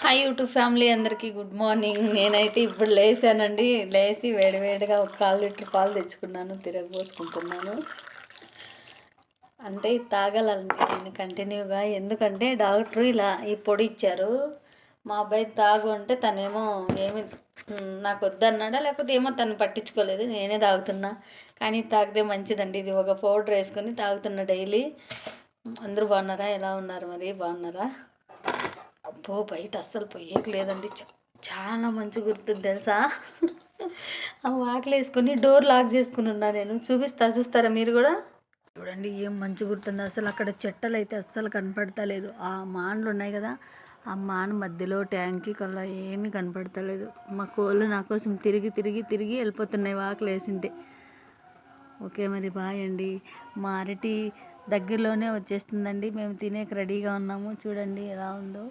Hi YouTube family అందరికీ good morning. నేనైతే ఇప్పుడు లేసానండి. లేచి వేడివేడిగా ఒక 1/4 లీటర్ పాలు తెచ్చుకున్నాను, తిరగబోసుకుంటున్నాను. అంటే ఇది తాగాలండి నేను కంటిన్యూగా. ఎందుకంటే డాక్టరు ఇలా ఈ పొడి ఇచ్చారు. మా అబ్బాయి తాగు అంటే తనేమో ఏమి నాకు వద్దన్నాడా, లేకపోతే ఏమో తను పట్టించుకోలేదు. నేనే తాగుతున్నా. కానీ తాగితే మంచిదండి. ఇది ఒక పౌడర్ వేసుకొని తాగుతున్నా డైలీ. అందరూ బాగున్నారా? ఎలా ఉన్నారు? మరి బాగున్నారా? అబ్బో బయట అస్సలు పోయేయట్లేదండి. చాలా మంచి గుర్తుంది తెలుసా. ఆ వాకిలు వేసుకొని డోర్ లాక్ చేసుకుని ఉన్నా నేను. చూస్తారా మీరు కూడా? చూడండి ఏం మంచి గుర్తుంది అసలు. అక్కడ చెట్టలు అయితే అస్సలు కనపడతలేదు. ఆ మాన్లు ఉన్నాయి కదా, ఆ మాన్ మధ్యలో ట్యాంకీ కల్లా ఏమీ కనపడతలేదు. మా కోళ్ళు నా కోసం తిరిగి తిరిగి తిరిగి వెళ్ళిపోతున్నాయి వాకిలు వేసింటే. ఓకే మరి బాయ్ అండి. మా అరటి దగ్గరలోనే వచ్చేస్తుందండి. మేము తినేకి రెడీగా ఉన్నాము. చూడండి ఎలా ఉందో.